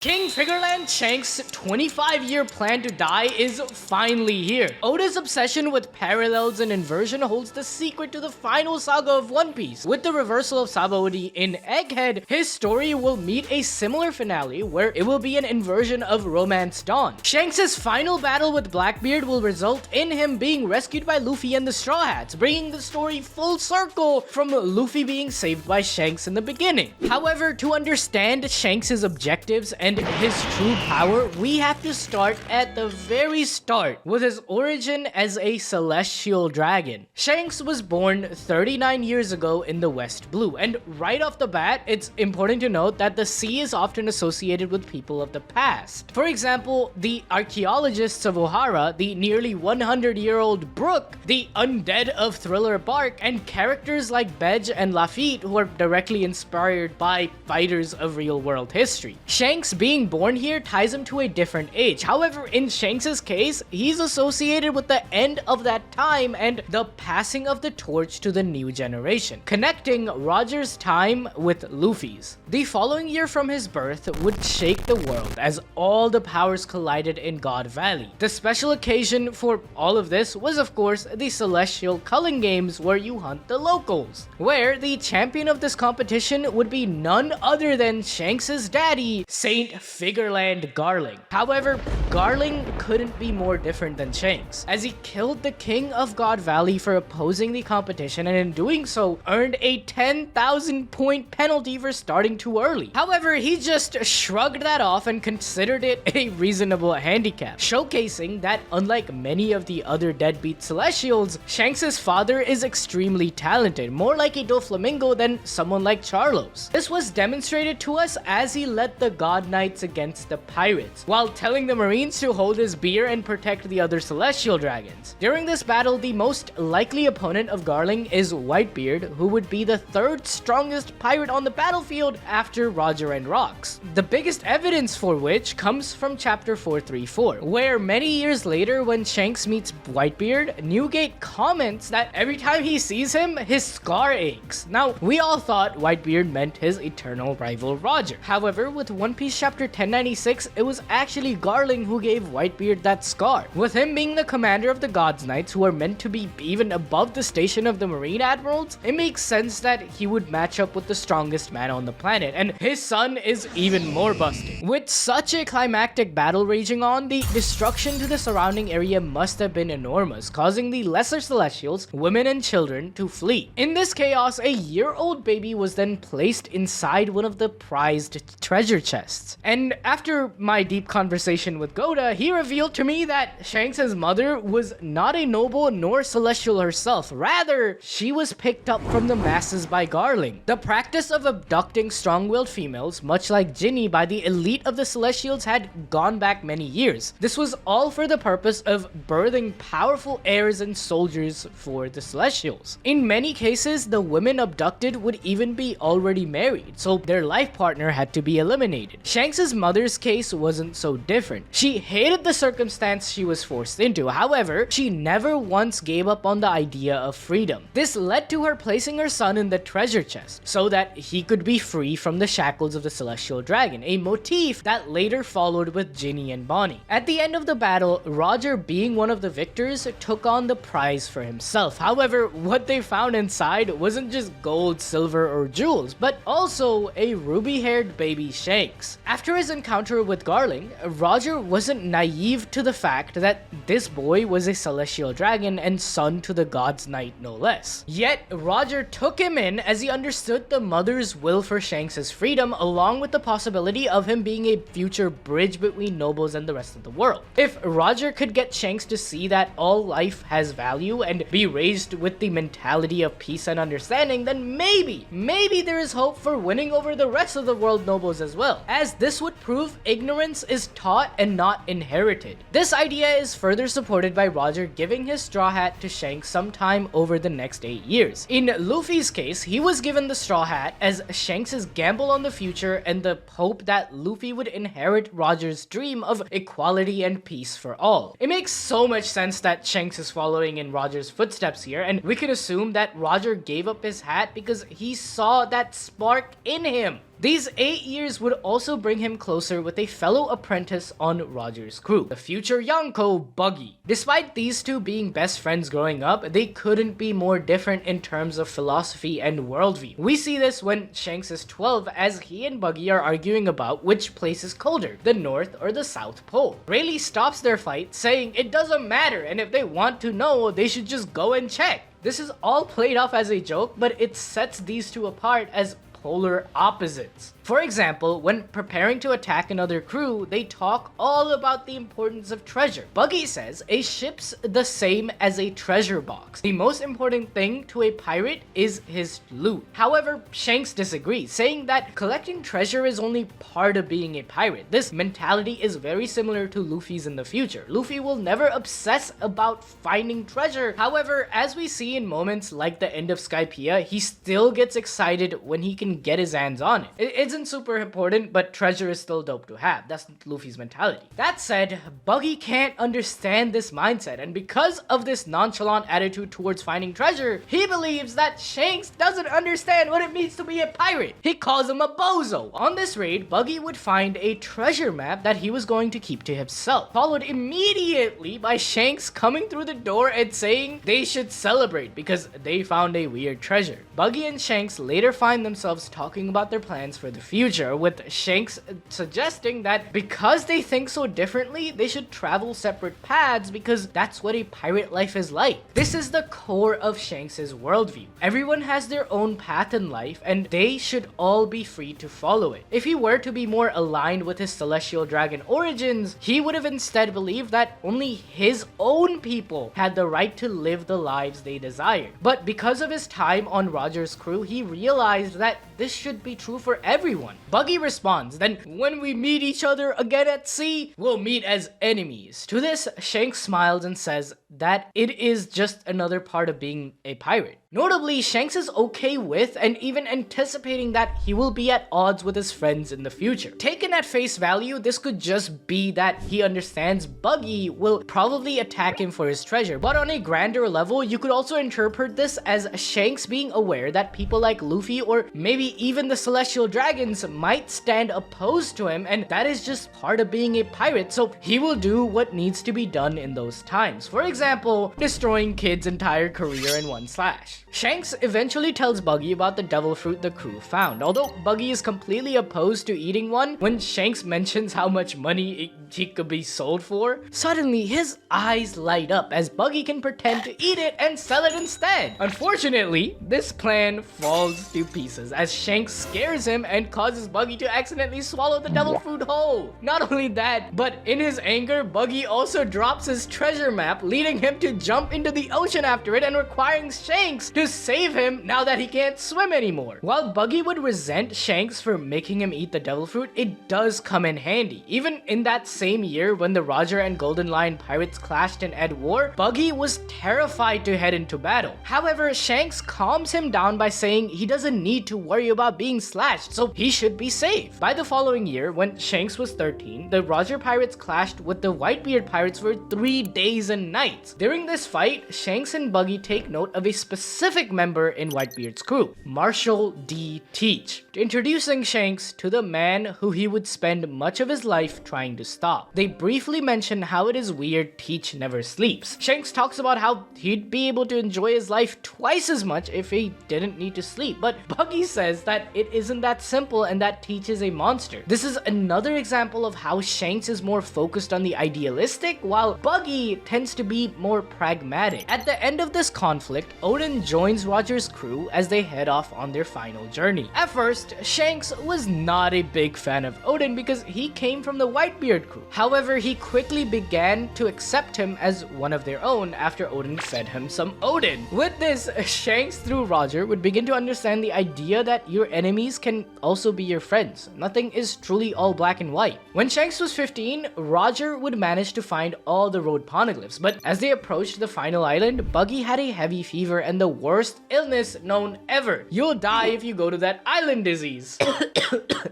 King Figarland Shanks' 25-year plan to die is finally here. Oda's obsession with parallels and inversion holds the secret to the final saga of One Piece. With the reversal of Sabaody in Egghead, his story will meet a similar finale where it will be an inversion of Romance Dawn. Shanks' final battle with Blackbeard will result in him being rescued by Luffy and the Straw Hats, bringing the story full circle from Luffy being saved by Shanks in the beginning. However, to understand Shanks' objectives and his true power, we have to start at the very start with his origin as a celestial dragon. Shanks was born 39 years ago in the West Blue, and right off the bat, it's important to note that the sea is often associated with people of the past. For example, the archaeologists of Ohara, the nearly 100-year-old Brook, the undead of Thriller Bark, and characters like Bedge and Lafitte who are directly inspired by fighters of real-world history. Shanks being born here ties him to a different age. However, in Shanks' case, he's associated with the end of that time and the passing of the torch to the new generation, connecting Roger's time with Luffy's. The following year from his birth would shake the world as all the powers collided in God Valley. The special occasion for all of this was, of course, the Celestial Culling Games, where you hunt the locals, where the champion of this competition would be none other than Shanks' daddy, Saint Figarland Garling. However, Garling couldn't be more different than Shanks, as he killed the king of God Valley for opposing the competition, and in doing so earned a 10,000 point penalty for starting too early. However, he just shrugged that off and considered it a reasonable handicap, showcasing that unlike many of the other deadbeat Celestials, Shanks' father is extremely talented, more like a Doflamingo than someone like Charlos. This was demonstrated to us as he led the God Knights against the pirates, while telling the Marines to hold his beer and protect the other Celestial Dragons. During this battle, the most likely opponent of Garling is Whitebeard, who would be the third strongest pirate on the battlefield after Roger and Rocks. The biggest evidence for which comes from chapter 434, where many years later when Shanks meets Whitebeard, Newgate comments that every time he sees him, his scar aches. Now, we all thought Whitebeard meant his eternal rival Roger. However, with One Piece chapter 1096, it was actually Garling who gave Whitebeard that scar. With him being the commander of the God's Knights, who are meant to be even above the station of the Marine Admirals, it makes sense that he would match up with the strongest man on the planet, and his son is even more busted. With such a climactic battle raging on, the destruction to the surrounding area must have been enormous, causing the lesser Celestials, women and children, to flee. In this chaos, a year-old baby was then placed inside one of the prized treasure chests. And after my deep conversation with Goda, he revealed to me that Shanks' mother was not a noble nor celestial herself. Rather, she was picked up from the masses by Garling. The practice of abducting strong-willed females, much like Ginny, by the elite of the Celestials had gone back many years. This was all for the purpose of birthing powerful heirs and soldiers for the Celestials. In many cases, the women abducted would even be already married, so their life partner had to be eliminated. Shanks' mother's case wasn't so different. She hated the circumstance she was forced into. However, she never once gave up on the idea of freedom. This led to her placing her son in the treasure chest so that he could be free from the shackles of the Celestial Dragon, a motif that later followed with Ginny and Bonnie. At the end of the battle, Roger, being one of the victors, took on the prize for himself. However, what they found inside wasn't just gold, silver, or jewels, but also a ruby-haired baby Shanks. After his encounter with Garling, Roger wasn't naive to the fact that this boy was a Celestial Dragon and son to the God's Knight no less. Yet, Roger took him in as he understood the mother's will for Shanks' freedom, along with the possibility of him being a future bridge between nobles and the rest of the world. If Roger could get Shanks to see that all life has value and be raised with the mentality of peace and understanding, then maybe there is hope for winning over the rest of the world nobles as well, as this would prove ignorance is taught and not inherited. This idea is further supported by Roger giving his straw hat to Shanks sometime over the next 8 years. In Luffy's case, he was given the straw hat as Shanks' gamble on the future and the hope that Luffy would inherit Roger's dream of equality and peace for all. It makes so much sense that Shanks is following in Roger's footsteps here, and we can assume that Roger gave up his hat because he saw that spark in him. These 8 years would also bring him closer with a fellow apprentice on Roger's crew, the future Yonko, Buggy. Despite these two being best friends growing up, they couldn't be more different in terms of philosophy and worldview. We see this when Shanks is 12 as he and Buggy are arguing about which place is colder, the North or the South Pole. Rayleigh stops their fight, saying it doesn't matter and if they want to know, they should just go and check. This is all played off as a joke, but it sets these two apart as polar opposites. For example, when preparing to attack another crew, they talk all about the importance of treasure. Buggy says a ship's the same as a treasure box. The most important thing to a pirate is his loot. However, Shanks disagrees, saying that collecting treasure is only part of being a pirate. This mentality is very similar to Luffy's in the future. Luffy will never obsess about finding treasure. However, as we see in moments like the end of Skypiea, he still gets excited when he can get his hands on it. It isn't super important, but treasure is still dope to have. That's Luffy's mentality. That said, Buggy can't understand this mindset, and because of this nonchalant attitude towards finding treasure, he believes that Shanks doesn't understand what it means to be a pirate. He calls him a bozo. On this raid, Buggy would find a treasure map that he was going to keep to himself, followed immediately by Shanks coming through the door and saying they should celebrate because they found a weird treasure. Buggy and Shanks later find themselves talking about their plans for the future, with Shanks suggesting that because they think so differently, they should travel separate paths because that's what a pirate life is like. This is the core of Shanks' worldview. Everyone has their own path in life and they should all be free to follow it. If he were to be more aligned with his celestial dragon origins, he would have instead believed that only his own people had the right to live the lives they desired. But because of his time on Roger's crew, he realized that this should be true for everyone. Buggy responds, then when we meet each other again at sea, we'll meet as enemies. To this, Shanks smiles and says that it is just another part of being a pirate. Notably, Shanks is okay with and even anticipating that he will be at odds with his friends in the future. Taken at face value, this could just be that he understands Buggy will probably attack him for his treasure, but on a grander level, you could also interpret this as Shanks being aware that people like Luffy or maybe even the Celestial Dragons might stand opposed to him, and that is just part of being a pirate, so he will do what needs to be done in those times. For example, destroying Kid's entire career in one slash. Shanks eventually tells Buggy about the devil fruit the crew found. Although Buggy is completely opposed to eating one, when Shanks mentions how much money he could be sold for, suddenly his eyes light up as Buggy can pretend to eat it and sell it instead. Unfortunately, this plan falls to pieces as Shanks scares him and causes Buggy to accidentally swallow the devil fruit whole. Not only that, but in his anger, Buggy also drops his treasure map, leading him to jump into the ocean after it and requiring Shanks to save him now that he can't swim anymore. While Buggy would resent Shanks for making him eat the devil fruit, it does come in handy. Even in that same year when the Roger and Golden Lion pirates clashed in Ed War, Buggy was terrified to head into battle. However, Shanks calms him down by saying he doesn't need to worry about being slashed, so he should be safe. By the following year, when Shanks was 13, the Roger pirates clashed with the Whitebeard pirates for 3 days and nights. During this fight, Shanks and Buggy take note of a specific member in Whitebeard's crew, Marshall D. Teach, introducing Shanks to the man who he would spend much of his life trying to stop. They briefly mention how it is weird Teach never sleeps. Shanks talks about how he'd be able to enjoy his life twice as much if he didn't need to sleep, but Buggy says that it isn't that simple and that Teach is a monster. This is another example of how Shanks is more focused on the idealistic, while Buggy tends to be more pragmatic. At the end of this conflict, Oden joins Roger's crew as they head off on their final journey. At first, Shanks was not a big fan of Oden because he came from the Whitebeard crew. However, he quickly began to accept him as one of their own after Oden fed him some Oden. With this, Shanks through Roger would begin to understand the idea that your enemies can also be your friends. Nothing is truly all black and white. When Shanks was 15, Roger would manage to find all the road poneglyphs, but as As they approached the final island, Buggy had a heavy fever and the worst illness known ever. You'll die if you go to that island disease.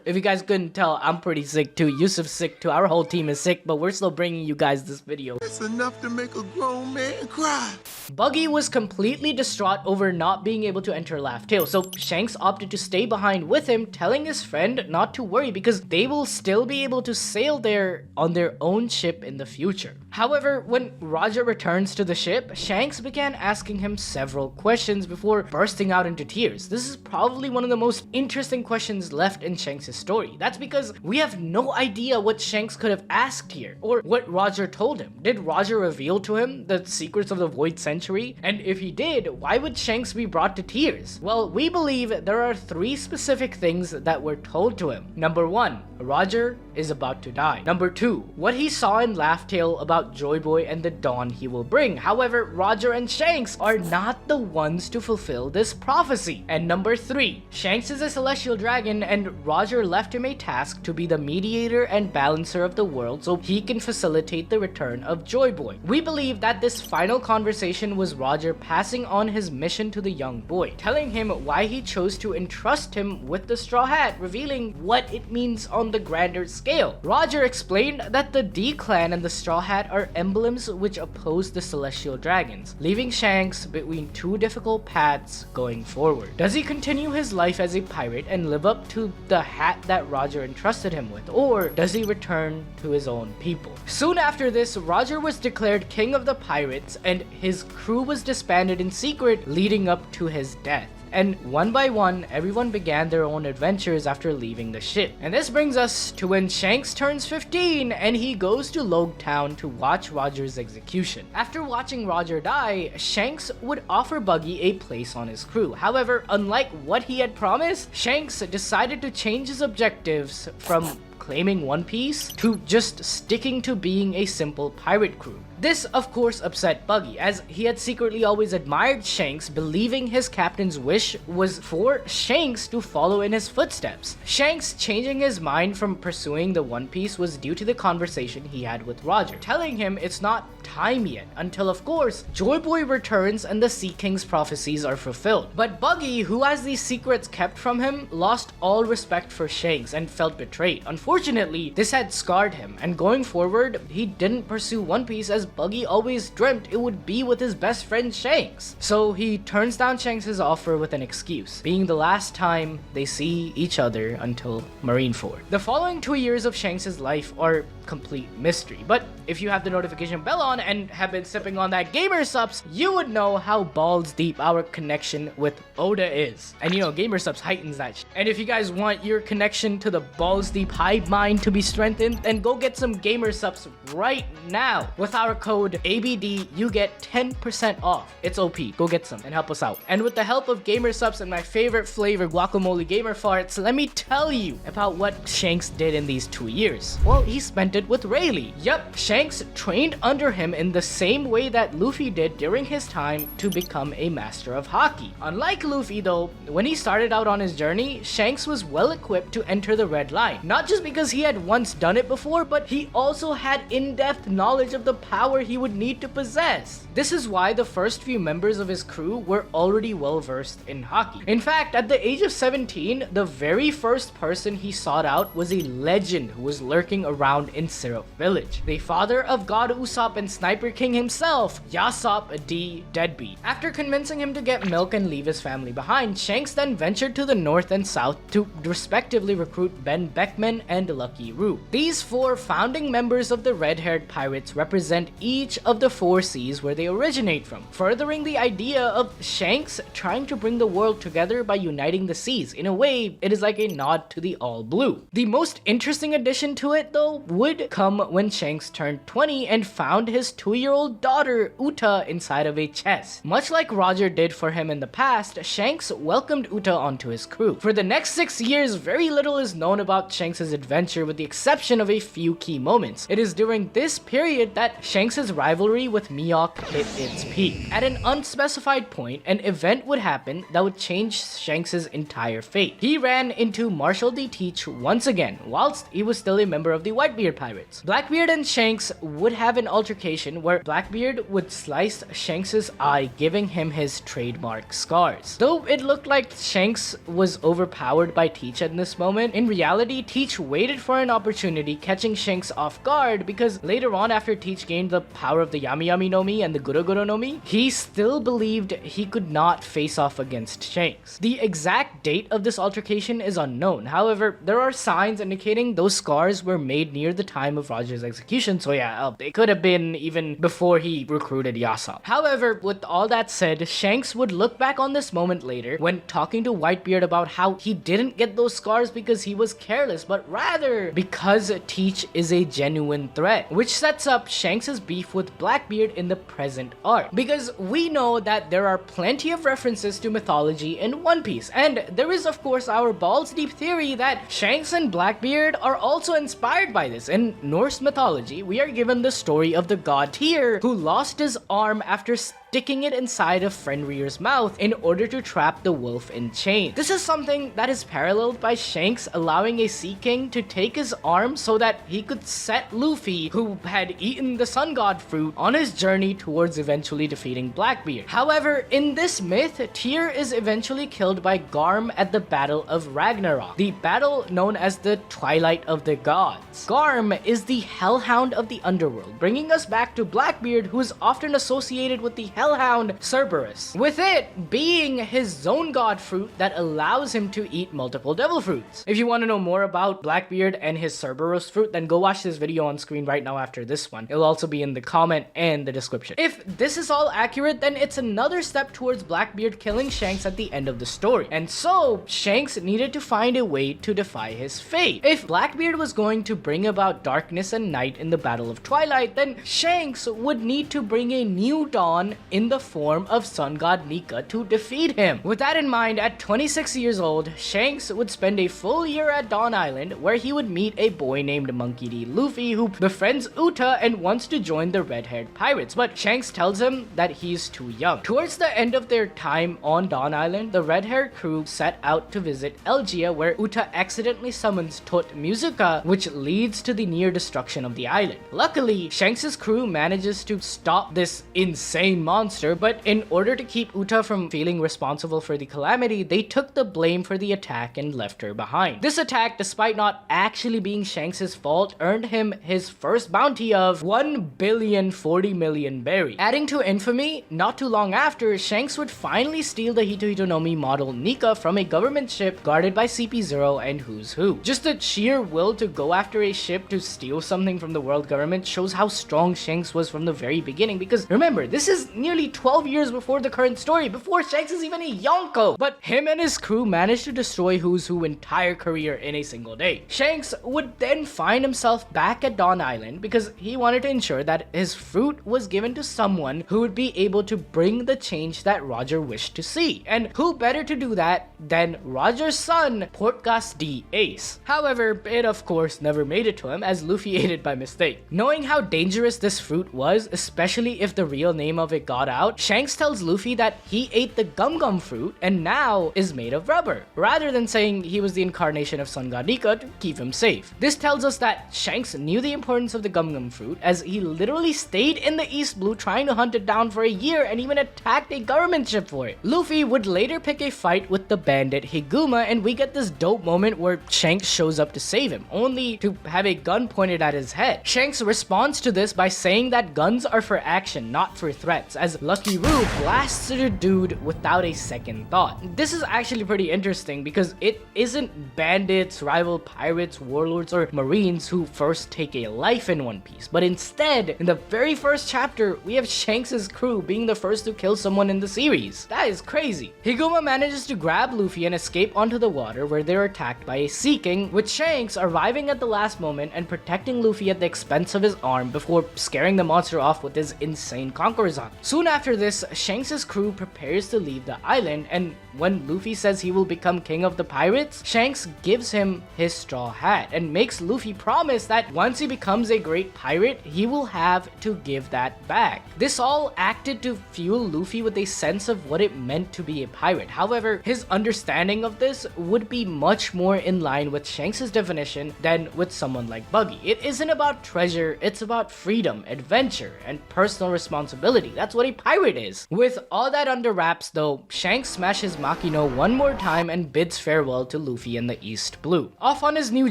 If you guys couldn't tell, I'm pretty sick too. Yusuf's sick too. Our whole team is sick, but we're still bringing you guys this video. It's enough to make a grown man cry. Buggy was completely distraught over not being able to enter Laugh Tale, so Shanks opted to stay behind with him, telling his friend not to worry because they will still be able to sail there on their own ship in the future. However, when Roger returns to the ship, Shanks began asking him several questions before bursting out into tears. This is probably one of the most interesting questions left in Shanks' story. That's because we have no idea what Shanks could have asked here, or what Roger told him. Did Roger reveal to him the secrets of the Void Century? And if he did, why would Shanks be brought to tears? Well, we believe there are 3 specific things that were told to him. Number 1, Roger is about to die. Number 2, what he saw in Laugh Tale about Joy Boy and the dawn he will bring. However, Roger and Shanks are not the ones to fulfill this prophecy. And number 3, Shanks is a celestial dragon and Roger left him a task to be the mediator and balancer of the world so he can facilitate the return of Joy Boy. We believe that this final conversation was Roger passing on his mission to the young boy, telling him why he chose to entrust him with the Straw Hat, revealing what it means on the grander scale. Roger explained that the D Clan and the Straw Hat are emblems which oppose the celestial dragons, leaving Shanks between 2 difficult paths going forward. Does he continue his life as a pirate and live up to the hat that Roger entrusted him with, or does he return to his own people? Soon after this, Roger was declared king of the pirates and his crew was disbanded in secret, leading up to his death. And one by one, everyone began their own adventures after leaving the ship. And this brings us to when Shanks turns 15 and he goes to Logue Town to watch Roger's execution. After watching Roger die, Shanks would offer Buggy a place on his crew. However, unlike what he had promised, Shanks decided to change his objectives from claiming One Piece to just sticking to being a simple pirate crew. This, of course, upset Buggy, as he had secretly always admired Shanks, believing his captain's wish was for Shanks to follow in his footsteps. Shanks changing his mind from pursuing the One Piece was due to the conversation he had with Roger, telling him it's not time yet, until of course, Joy Boy returns and the Sea King's prophecies are fulfilled. But Buggy, who has these secrets kept from him, lost all respect for Shanks and felt betrayed. Unfortunately, this had scarred him, and going forward, he didn't pursue One Piece as Buggy always dreamt it would be with his best friend Shanks. So he turns down Shanks' offer with an excuse, being the last time they see each other until Marineford. The following 2 years of Shanks' life are complete mystery, but if you have the notification bell on and have been sipping on that gamer subs, you would know how balls deep our connection with Oda is. And you know, gamer subs heightens that And if you guys want your connection to the balls deep hive mind to be strengthened, then go get some gamer subs right now. With our code ABD, you get 10% off. It's OP. Go get some and help us out. And with the help of gamer subs and my favorite flavor, guacamole gamer farts, let me tell you about what Shanks did in these 2 years. Well, he spent it with Rayleigh. Yep, Shanks trained under him in the same way that Luffy did during his time to become a master of Haki. Unlike Luffy though, when he started out on his journey, Shanks was well equipped to enter the Red Line. Not just because he had once done it before, but he also had in-depth knowledge of the power he would need to possess. This is why the first few members of his crew were already well versed in Haki. In fact, at the age of 17, the very first person he sought out was a legend who was lurking around in Syrup Village, the father of God Usopp and Sniper King himself, Yasop D. Deadbeat. After convincing him to get milk and leave his family behind, Shanks then ventured to the north and south to respectively recruit Ben Beckman and Lucky Roo. These 4 founding members of the red-haired pirates represent each of the 4 seas where they originate from, furthering the idea of Shanks trying to bring the world together by uniting the seas. In a way, it is like a nod to the All Blue. The most interesting addition to it though would come when Shanks turned 20 and found his 2-year-old daughter Uta inside of a chest. Much like Roger did for him in the past, Shanks welcomed Uta onto his crew. For the next 6 years, very little is known about Shanks' adventure with the exception of a few key moments. It is during this period that Shanks Shanks' rivalry with Mihawk hit its peak. At an unspecified point, an event would happen that would change Shanks' entire fate. He ran into Marshal D. Teach once again, whilst he was still a member of the Whitebeard Pirates. Blackbeard and Shanks would have an altercation where Blackbeard would slice Shanks' eye, giving him his trademark scars. Though it looked like Shanks was overpowered by Teach at this moment, in reality, Teach waited for an opportunity, catching Shanks off guard because later on, after Teach gained the power of the Yami Yami no Mi and the Guro Guro no Mi, he still believed he could not face off against Shanks. The exact date of this altercation is unknown. However, there are signs indicating those scars were made near the time of Roger's execution, so yeah, it could have been even before he recruited Yasa. However, with all that said, Shanks would look back on this moment later when talking to Whitebeard about how he didn't get those scars because he was careless, but rather because Teach is a genuine threat, which sets up Shanks' beef with Blackbeard in the present arc. Because we know that there are plenty of references to mythology in One Piece, and there is of course our balls deep theory that Shanks and Blackbeard are also inspired by this. In Norse mythology, we are given the story of the god Tyr, who lost his arm after sticking it inside of Fenrir's mouth in order to trap the wolf in chains. This is something that is paralleled by Shanks allowing a Sea King to take his arm so that he could set Luffy, who had eaten the Sun God fruit, on his journey towards eventually defeating Blackbeard. However, in this myth, Tyr is eventually killed by Garm at the Battle of Ragnarok, the battle known as the Twilight of the Gods. Garm is the hellhound of the underworld, bringing us back to Blackbeard, who is often associated with the hellhound Cerberus, with it being his zone god fruit that allows him to eat multiple devil fruits. If you want to know more about Blackbeard and his Cerberus fruit, then go watch this video on screen right now after this one. It'll also be in the comment and the description. If this is all accurate, then it's another step towards Blackbeard killing Shanks at the end of the story. And so, Shanks needed to find a way to defy his fate. If Blackbeard was going to bring about darkness and night in the Battle of Twilight, then Shanks would need to bring a new dawn in the form of Sun God Nika to defeat him. With that in mind, at 26 years old, Shanks would spend a full year at Dawn Island, where he would meet a boy named Monkey D. Luffy, who befriends Uta and wants to join the red-haired pirates, but Shanks tells him that he's too young. Towards the end of their time on Dawn Island, the red-haired crew set out to visit Elgia, where Uta accidentally summons Tot Musica, which leads to the near destruction of the island. Luckily, Shanks' crew manages to stop this insane monster, but in order to keep Uta from feeling responsible for the calamity, they took the blame for the attack and left her behind. This attack, despite not actually being Shanks' fault, earned him his first bounty of 1,040,000,000 berries. Adding to infamy, not too long after, Shanks would finally steal the Hito Hito no Mi model Nika from a government ship guarded by CP0 and Who's Who. Just the sheer will to go after a ship to steal something from the world government shows how strong Shanks was from the very beginning, because remember, this is nearly 12 years before the current story, before Shanks is even a Yonko. But him and his crew managed to destroy Who's Who entire career in a single day. Shanks would then find himself back at Dawn Island because he wanted to ensure that his fruit was given to someone who would be able to bring the change that Roger wished to see. And who better to do that than Roger's son, Portgas D. Ace. However, it of course never made it to him, as Luffy ate it by mistake. Knowing how dangerous this fruit was, especially if the real name of it got out, Shanks tells Luffy that he ate the Gum Gum fruit and now is made of rubber, rather than saying he was the incarnation of Sun God Nika to keep him safe. This tells us that Shanks knew the importance of the Gum Gum fruit, as he literally stayed in the East Blue trying to hunt it down for a year and even attacked a government ship for it. Luffy would later pick a fight with the bandit Higuma, and we get this dope moment where Shanks shows up to save him, only to have a gun pointed at his head. Shanks responds to this by saying that guns are for action, not for threats, as Lucky Roo blasts the dude without a second thought. This is actually pretty interesting because it isn't bandits, rival pirates, warlords, or marines who first take a life in One Piece, but instead, in the very first chapter, we have Shanks' crew being the first to kill someone in the series. That is crazy. Higuma manages to grab Luffy and escape onto the water, where they're attacked by a Sea King, with Shanks arriving at the last moment and protecting Luffy at the expense of his arm before scaring the monster off with his insane Conqueror's Arm. Soon after this, Shanks' crew prepares to leave the island, and when Luffy says he will become king of the pirates, Shanks gives him his straw hat and makes Luffy promise that once he becomes a great pirate, he will have to give that back. This all acted to fuel Luffy with a sense of what it meant to be a pirate. However, his understanding of this would be much more in line with Shanks' definition than with someone like Buggy. It isn't about treasure, it's about freedom, adventure, and personal responsibility. That's what a pirate is. With all that under wraps though, Shanks smashes Makino one more time and bids farewell to Luffy and the East Blue. Off on his new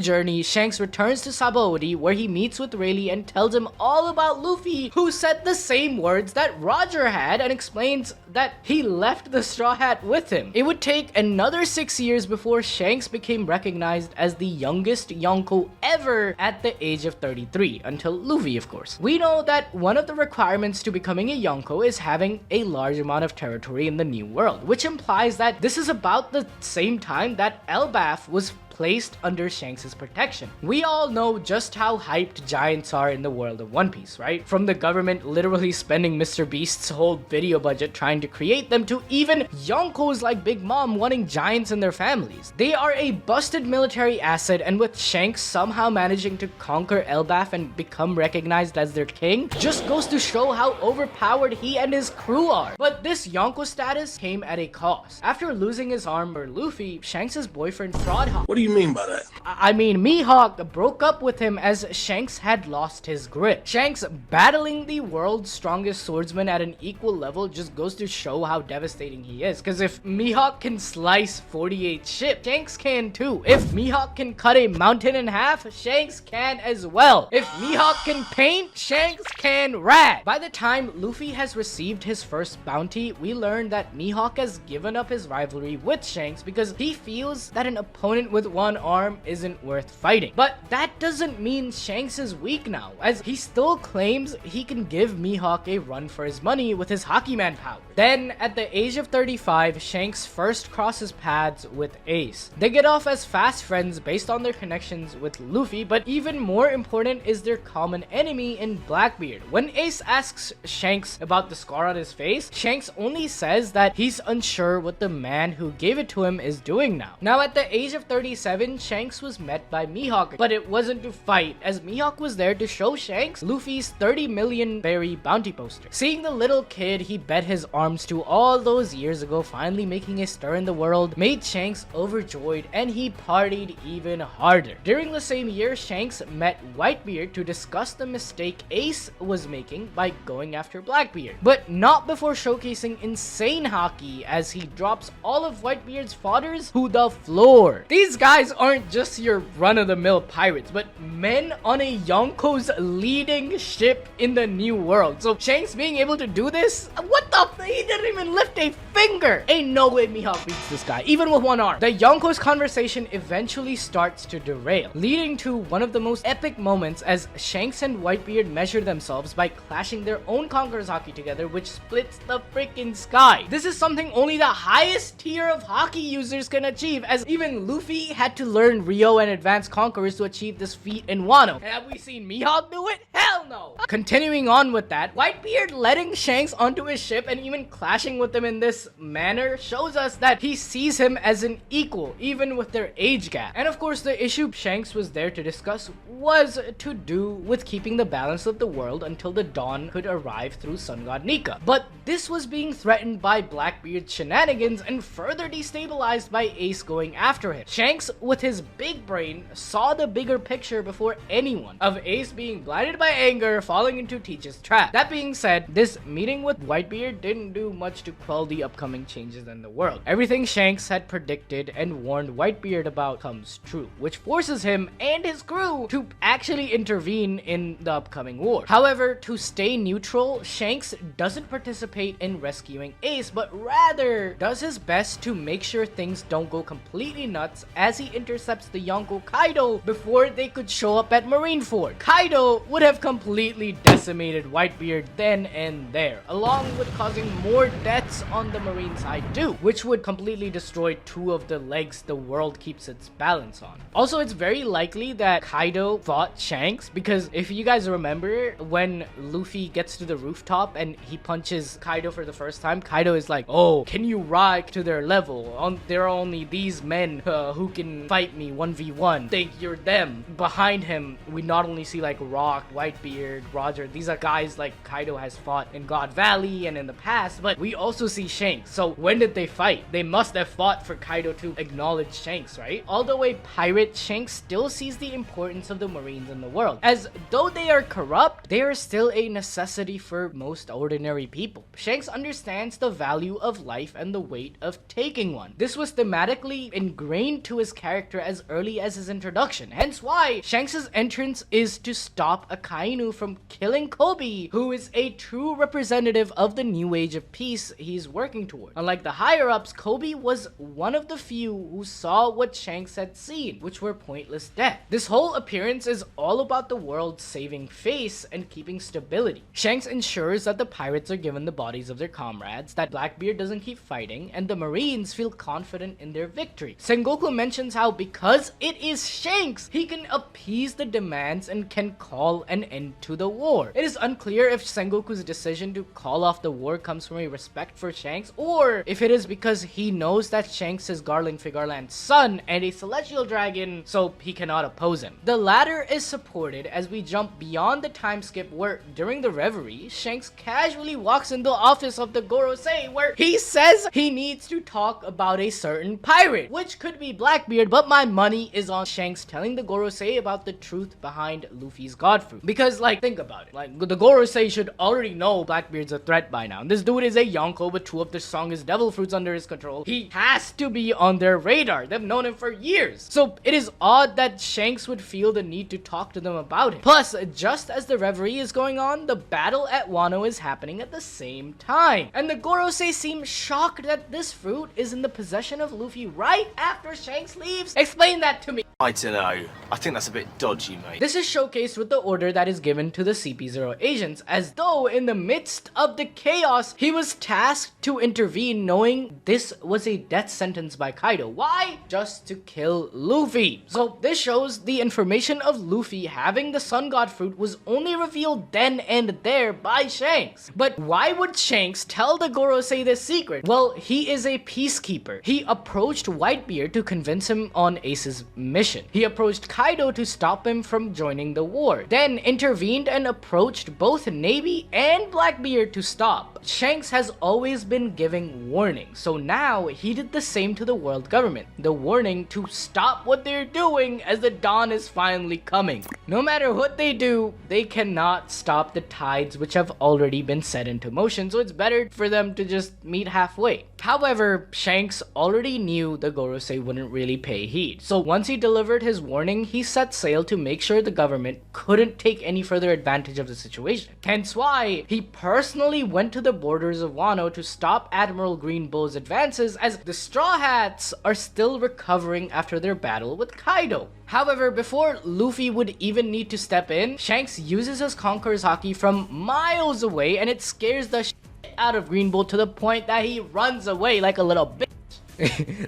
journey, Shanks returns to Sabaody where he meets with Rayleigh and tells him all about Luffy, who said the same words that Roger had, and explains that he left the Straw Hat with him. It would take another 6 years before Shanks became recognized as the youngest Yonko ever at the age of 33, until Luffy of course. We know that one of the requirements to becoming a Yonko is having a large amount of territory in the New World, which implies that this is about the same time that Elbaf was placed under Shanks' protection. We all know just how hyped giants are in the world of One Piece, right? From the government literally spending Mr. Beast's whole video budget trying to create them, to even Yonkos like Big Mom wanting giants in their families. They are a busted military asset, and with Shanks somehow managing to conquer Elbaf and become recognized as their king, just goes to show how overpowered he and his crew are. But this Yonko status came at a cost. After losing his arm for Luffy, Shanks' boyfriend Fraudhawk, What do you mean by that? I mean, Mihawk broke up with him as Shanks had lost his grip. Shanks battling the world's strongest swordsman at an equal level just goes to show how devastating he is. Because if Mihawk can slice 48 ships, Shanks can too. If Mihawk can cut a mountain in half, Shanks can as well. If Mihawk can paint, Shanks can rap. By the time Luffy has received his first bounty, we learn that Mihawk has given up his rivalry with Shanks because he feels that an opponent with one arm isn't worth fighting. But that doesn't mean Shanks is weak now, as he still claims he can give Mihawk a run for his money with his Hockey Man power. Then, at the age of 35, Shanks first crosses paths with Ace. They get off as fast friends based on their connections with Luffy, but even more important is their common enemy in Blackbeard. When Ace asks Shanks about the scar on his face, Shanks only says that he's unsure what the man who gave it to him is doing now. Now, at the age of 37, Shanks was met by Mihawk, but it wasn't to fight, as Mihawk was there to show Shanks Luffy's 30 million berry bounty poster. Seeing the little kid he bet his arms to all those years ago finally making a stir in the world made Shanks overjoyed, and he partied even harder. During the same year, Shanks met Whitebeard to discuss the mistake Ace was making by going after Blackbeard, but not before showcasing insane hockey as he drops all of Whitebeard's fodders to the floor. These guys aren't just your run-of-the-mill pirates, but men on a Yonko's leading ship in the New World. So Shanks being able to do this, what the? He didn't even lift a finger. Ain't no way Mihawk beats this guy, even with one arm. The Yonko's conversation eventually starts to derail, leading to one of the most epic moments as Shanks and Whitebeard measure themselves by clashing their own Conqueror's Hockey together, which splits the freaking sky. This is something only the highest tier of hockey users can achieve, as even Luffy had to learn Rio and Advanced Conquerors to achieve this feat in Wano. Have we seen Mihawk do it? Hell no! Continuing on with that, Whitebeard letting Shanks onto his ship and even clashing with him in this manner shows us that he sees him as an equal, even with their age gap. And of course, the issue Shanks was there to discuss was to do with keeping the balance of the world until the dawn could arrive through Sun God Nika. But this was being threatened by Blackbeard's shenanigans and further destabilized by Ace going after him. Shanks, with his big brain, saw the bigger picture before anyone, of Ace being blinded by anger, falling into Teach's trap. That being said, this meeting with Whitebeard didn't do much to quell the upcoming changes in the world. Everything Shanks had predicted and warned Whitebeard about comes true, which forces him and his crew to actually intervene in the upcoming war. However, to stay neutral, Shanks doesn't participate in rescuing Ace, but rather does his best to make sure things don't go completely nuts as he intercepts the Yonko Kaido before they could show up at Marineford. Kaido would have completely decimated Whitebeard then and there, along with causing more deaths on the marine side too, which would completely destroy two of the legs the world keeps its balance on. Also, it's very likely that Kaido fought Shanks, because if you guys remember, when Luffy gets to the rooftop and he punches Kaido for the first time, Kaido is like, "Oh, can you rise to their level? There are only these men who can fight me 1v1. Think you're them." Behind him, we not only see like Rock, Whitebeard, Blackbeard, Roger, these are guys like Kaido has fought in God Valley and in the past, but we also see Shanks. So when did they fight? They must have fought for Kaido to acknowledge Shanks, right? Although a pirate, Shanks still sees the importance of the Marines in the world, as though they are corrupt, they are still a necessity for most ordinary people. Shanks understands the value of life and the weight of taking one. This was thematically ingrained to his character as early as his introduction, hence why Shanks' entrance is to stop Akainu from killing Kobe, who is a true representative of the new age of peace he's working toward. Unlike the higher-ups, Kobe was one of the few who saw what Shanks had seen, which were pointless death. This whole appearance is all about the world saving face and keeping stability. Shanks ensures that the pirates are given the bodies of their comrades, that Blackbeard doesn't keep fighting, and the Marines feel confident in their victory. Sengoku mentions how because it is Shanks, he can appease the demands and can call an end to the war. It is unclear if Sengoku's decision to call off the war comes from a respect for Shanks, or if it is because he knows that Shanks is Garling Figarland's son and a celestial dragon, so he cannot oppose him. The latter is supported as we jump beyond the time skip where, during the reverie, Shanks casually walks into the office of the Gorosei where he says he needs to talk about a certain pirate, which could be Blackbeard, but my money is on Shanks telling the Gorosei about the truth behind Luffy's god fruit. Because, like, think about it. Like, the Gorosei should already know Blackbeard's a threat by now. This dude is a Yonko with two of the strongest devil fruits under his control. He has to be on their radar. They've known him for years. So it is odd that Shanks would feel the need to talk to them about it. Plus, just as the reverie is going on, the battle at Wano is happening at the same time. And the Gorosei seem shocked that this fruit is in the possession of Luffy right after Shanks leaves. Explain that to me. I don't know. I think that's a bit dodgy, mate. This is showcased with the order that is given to the CP0 agents, as though in the midst of the chaos, he was tasked to intervene knowing this was a death sentence by Kaido. Why? Just to kill Luffy. So this shows the information of Luffy having the Sun God fruit was only revealed then and there by Shanks. But why would Shanks tell the Gorosei this secret? Well, he is a peacekeeper. He approached Whitebeard to convince him on Ace's mission. He approached Kaido to stop him from joining the war, then intervened and approached both Navy and Blackbeard to stop. Shanks has always been giving warnings, so now he did the same to the world government. The warning to stop what they're doing as the dawn is finally coming. No matter what they do, they cannot stop the tides which have already been set into motion, so it's better for them to just meet halfway. However, Shanks already knew the Gorosei wouldn't really pay heed, so once he delivered his warning, he set sail to make sure the government couldn't take any further advantage of the situation. Hence why he personally went to the borders of Wano to stop Admiral Green Bull's advances, as the Straw Hats are still recovering after their battle with Kaido. However, before Luffy would even need to step in, Shanks uses his Conqueror's Haki from miles away, and it scares the shit out of Green Bull to the point that he runs away like a little bitch.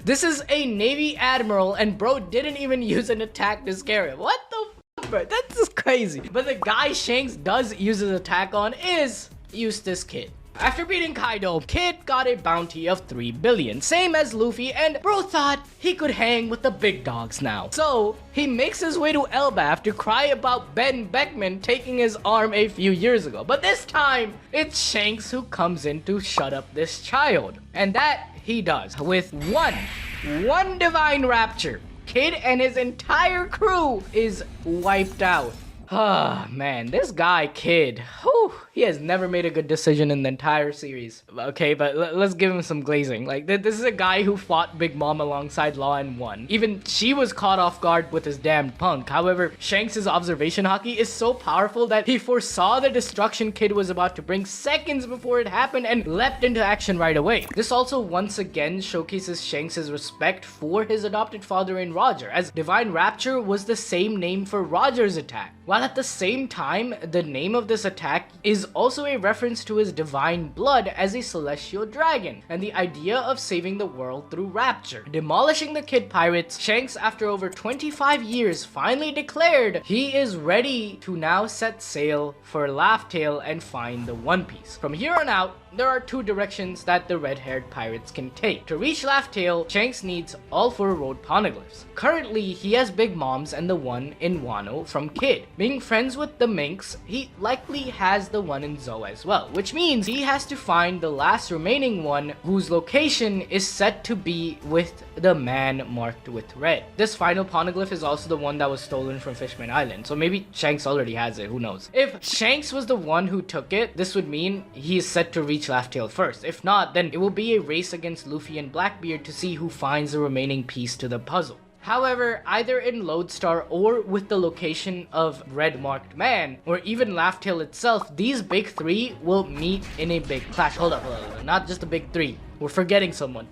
This is a Navy Admiral, and bro didn't even use an attack to scare him. What the f, bro? That's just crazy. But the guy Shanks does use his attack on is Eustace Kid. After beating Kaido, Kid got a bounty of 3 billion, same as Luffy, and bro thought he could hang with the big dogs now. So he makes his way to Elbaf to cry about Ben Beckman taking his arm a few years ago. But this time, it's Shanks who comes in to shut up this child. And that he does with one divine rapture. Kid and his entire crew is wiped out. Ah, man, this guy, Kid, whew, he has never made a good decision in the entire series. Okay, but let's give him some glazing. Like, this is a guy who fought Big Mom alongside Law and won. Even she was caught off guard with his damned punk. However, Shanks' observation haki is so powerful that he foresaw the destruction Kid was about to bring seconds before it happened and leapt into action right away. This also once again showcases Shanks' respect for his adopted father in Roger, as Divine Rapture was the same name for Roger's attack. While at the same time, the name of this attack is also a reference to his divine blood as a celestial dragon, and the idea of saving the world through rapture. Demolishing the Kid pirates, Shanks, after over 25 years, finally declared he is ready to now set sail for Laugh Tale and find the One Piece. From here on out, there are two directions that the red-haired pirates can take. To reach Laugh Tale, Shanks needs all 4 road poneglyphs. Currently, he has Big Mom's and the one in Wano from Kid. Being Being friends with the minks, he likely has the one in Zou as well, which means he has to find the last remaining one whose location is set to be with the man marked with red. This final poneglyph is also the one that was stolen from Fishman Island, so maybe Shanks already has it, who knows. If Shanks was the one who took it, this would mean he is set to reach Laugh Tale first. If not, then it will be a race against Luffy and Blackbeard to see who finds the remaining piece to the puzzle. However, either in Lodestar or with the location of Red Marked Man, or even Laugh Tale itself, these big three will meet in a big clash. Hold up, not just the big three. We're forgetting someone.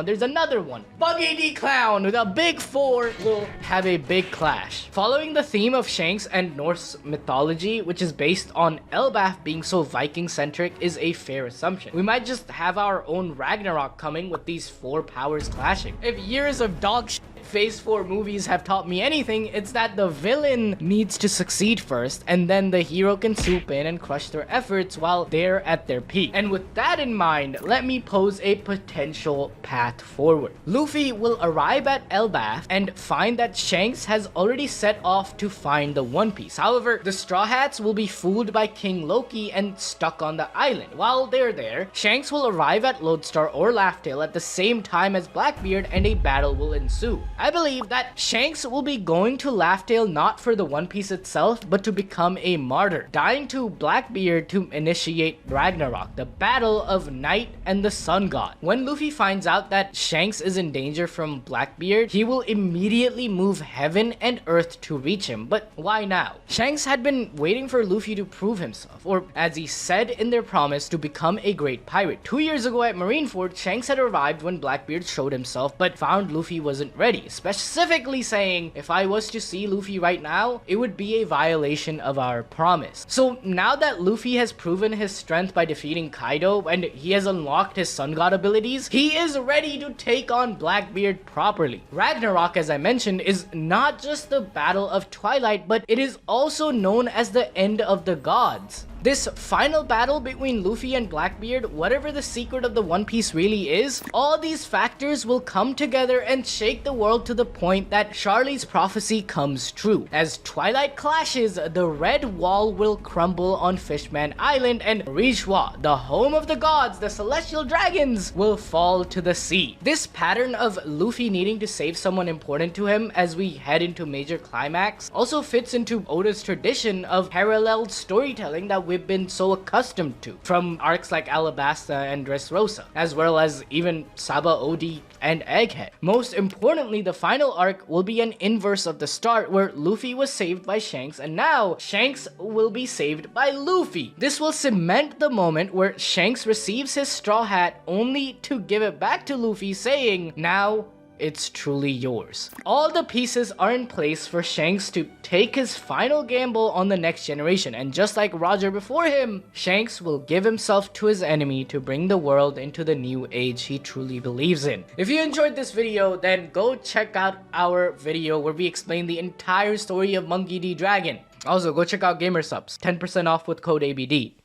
There's another one. Buggy D Clown with a big four will have a big clash. Following the theme of Shanks and Norse mythology, which is based on Elbaf being so Viking-centric, is a fair assumption. We might just have our own Ragnarok coming with these four powers clashing. If years of dog shit Phase 4 movies have taught me anything, it's that the villain needs to succeed first, and then the hero can swoop in and crush their efforts while they're at their peak. And with that in mind, let me pose a potential path forward. Luffy will arrive at Elbaf and find that Shanks has already set off to find the One Piece. However, the Straw Hats will be fooled by King Loki and stuck on the island. While they're there, Shanks will arrive at Lodestar or Laugh Tale at the same time as Blackbeard, and a battle will ensue. I believe that Shanks will be going to Laugh Tale not for the One Piece itself, but to become a martyr, dying to Blackbeard to initiate Ragnarok, the battle of Night and the Sun God. When Luffy finds out that Shanks is in danger from Blackbeard, he will immediately move heaven and earth to reach him. But why now? Shanks had been waiting for Luffy to prove himself, or as he said in their promise, to become a great pirate. 2 years ago at Marineford, Shanks had arrived when Blackbeard showed himself, but found Luffy wasn't ready, specifically saying, if I was to see Luffy right now, it would be a violation of our promise. So now that Luffy has proven his strength by defeating Kaido and he has unlocked his Sun God abilities, he is ready to take on Blackbeard properly. Ragnarok, as I mentioned, is not just the Battle of Twilight, but it is also known as the end of the gods. This final battle between Luffy and Blackbeard, whatever the secret of the One Piece really is, all these factors will come together and shake the world to the point that Charlie's prophecy comes true. As Twilight clashes, the red wall will crumble on Fishman Island, and Rishwa, the home of the gods, the celestial dragons, will fall to the sea. This pattern of Luffy needing to save someone important to him as we head into major climax also fits into Oda's tradition of paralleled storytelling that we've been so accustomed to, from arcs like Alabasta and Dressrosa, as well as even Saba Odi and Egghead. Most importantly, the final arc will be an inverse of the start, where Luffy was saved by Shanks, and now Shanks will be saved by Luffy. This will cement the moment where Shanks receives his straw hat only to give it back to Luffy, saying, "Now it's truly yours." All the pieces are in place for Shanks to take his final gamble on the next generation, and just like Roger before him, Shanks will give himself to his enemy to bring the world into the new age he truly believes in. If you enjoyed this video, then go check out our video where we explain the entire story of Monkey D. Dragon. Also, go check out Gamer Subs, 10% off with code ABD.